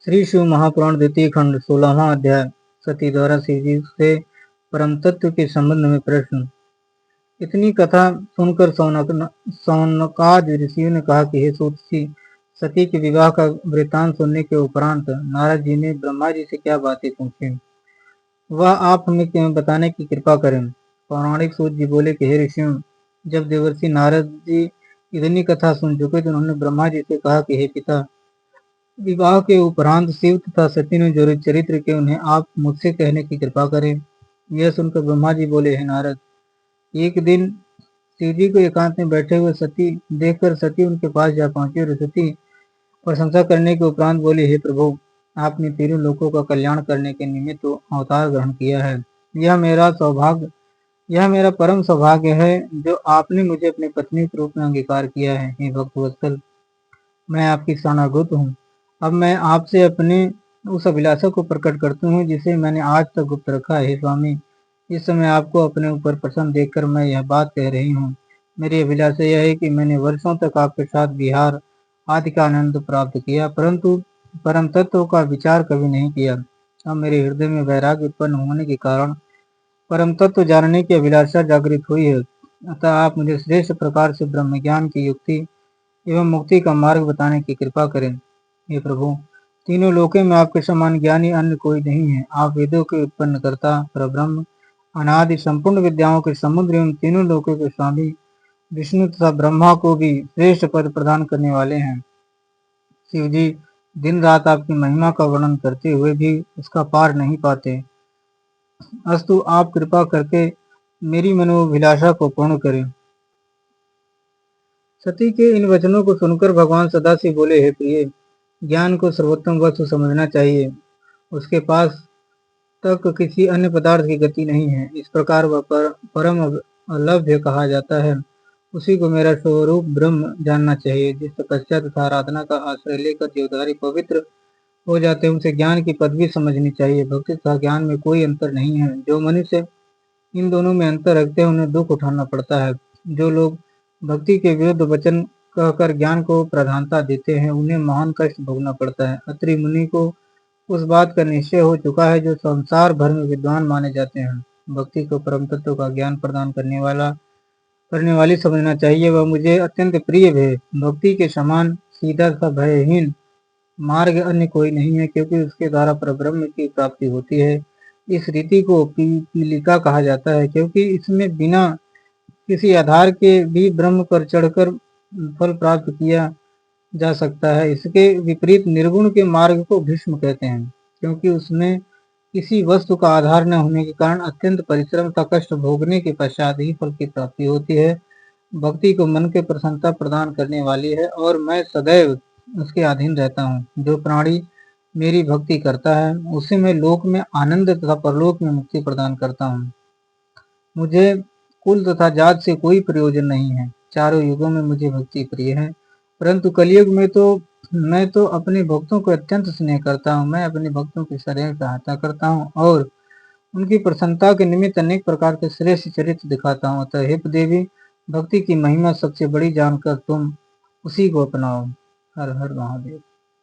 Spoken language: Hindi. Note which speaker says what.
Speaker 1: श्री शिव महापुराण द्वितीय खंड 16वां अध्याय। सती द्वारा शिव जी से परम तत्व के संबंध में प्रश्न। इतनी कथा सुनकर सौनकादि ऋषियों ने कहा कि हे सूत, सती के विवाह का वृतांत सुनने के उपरांत नारद जी ने ब्रह्मा जी से क्या बातें पूछी, वह आप हमें बताने की कृपा करें। पौराणिक सूत जी बोले कि हे ऋषियों, जब देवर्षि नारद जी इतनी कथा सुन चुके तो उन्होंने ब्रह्मा जी से कहा कि हे पिता, विवाह के उपरांत शिव तथा सती ने जो चरित्र के उन्हें आप मुझसे कहने की कृपा करें। यह सुनकर ब्रह्मा जी बोले, हे नारद, एक दिन शिव जी को एकांत में बैठे हुए सती देखकर सती उनके पास जा पहुंची और सती प्रशंसा करने के उपरांत बोली, हे प्रभु, आपने तीनों लोगों का कल्याण करने के निमित्त अवतार ग्रहण किया है। यह मेरा परम सौभाग्य है जो आपने मुझे अपनी पत्नी के रूप में अंगीकार किया है। हे भक्त वत्सल, मैं आपकी शरणागत हूँ। अब मैं आपसे अपने उस अभिलाषा को प्रकट करती हूँ जिसे मैंने आज तक गुप्त रखा है। स्वामी, इस समय आपको अपने ऊपर प्रसन्न देखकर मैं यह बात कह रही हूँ। मेरी अभिलाषा यह है कि मैंने वर्षों तक आपके साथ विहार आदि का आनंद प्राप्त किया, परंतु परम तत्व का विचार कभी नहीं किया। अब मेरे हृदय में वैराग्य उत्पन्न होने के कारण परम तत्व जानने की अभिलाषा जागृत हुई है। अतः आप मुझे श्रेष्ठ प्रकार से ब्रह्म ज्ञान की युक्ति एवं मुक्ति का मार्ग बताने की कृपा करें। हे प्रभु, तीनों लोकों में आपके समान ज्ञानी अन्य कोई नहीं है। आप वेदों के उत्पन्न करता, परब्रह्म, अनादि संपूर्ण विद्याओं के समुद्र एवं तीनों लोकों के स्वामी, विष्णु तथा ब्रह्मा को भी श्रेष्ठ पद प्रदान करने वाले हैं। शिव जी दिन रात आपकी महिमा का वर्णन करते हुए भी उसका पार नहीं पाते। अस्तु, आप कृपा करके मेरी मनोभिलाषा को पूर्ण करें। सती के इन वचनों को सुनकर भगवान सदाशिव बोले, हे प्रिय, ज्ञान को सर्वोत्तम वस्तु समझना चाहिए। उसके पास तक किसी अन्य पदार्थ की गति नहीं है। इस प्रकार वह परम अलभ्य कहा जाता है। उसी को मेरा स्वरूप ब्रह्म जानना चाहिए। जिस तपस्या तथा आराधना का आश्रय लेकर देवदारी पवित्र हो जाते हैं, उनसे ज्ञान की पदवी समझनी चाहिए। भक्ति तथा ज्ञान में कोई अंतर नहीं है। जो मनुष्य इन दोनों में अंतर रखते हैं उन्हें दुख उठाना पड़ता है। जो लोग भक्ति के विरुद्ध वचन कहकर ज्ञान को प्रधानता देते हैं, उन्हें महान कष्ट भोगना पड़ता है। अत्रि मुनि को उस बात का निश्चय हो चुका है जो संसार भर में विद्वान माने जाते हैं। भक्ति को परम तत्व का ज्ञान प्रदान करने वाली समझना चाहिए। वह मुझे अत्यंत प्रिय है। भक्ति के समान सीधा तथा भयहीन मार्ग अन्य कोई नहीं है, क्योंकि उसके द्वारा परब्रह्म की प्राप्ति होती है। इस रीति को पीलिका कहा जाता है, क्योंकि इसमें बिना किसी आधार के भी ब्रह्म पर चढ़कर फल प्राप्त किया जा सकता है। इसके विपरीत निर्गुण के मार्ग को भीष्म कहते हैं, क्योंकि उसमें किसी वस्तु का आधार न होने के कारण अत्यंत परिश्रम का कष्ट भोगने के पश्चात ही फल की प्राप्ति होती है। भक्ति को मन के प्रसन्नता प्रदान करने वाली है और मैं सदैव उसके अधीन रहता हूँ। जो प्राणी मेरी भक्ति करता है उसे मैं लोक में आनंद तथा परलोक में मुक्ति प्रदान करता हूँ। मुझे कुल तथा जात से कोई प्रयोजन नहीं है। चारों युगों में मुझे भक्ति प्रिय है, परंतु कलयुग में मैं तो अपने भक्तों को अत्यंत स्नेह करता हूँ। मैं अपने भक्तों की सदैव सहायता करता हूँ और उनकी प्रसन्नता के निमित्त अनेक प्रकार के श्रेष्ठ चरित्र दिखाता हूँ। अतः हे देवी, भक्ति की महिमा सबसे बड़ी जानकर तुम उसी को अपनाओ। हर हर महादेव।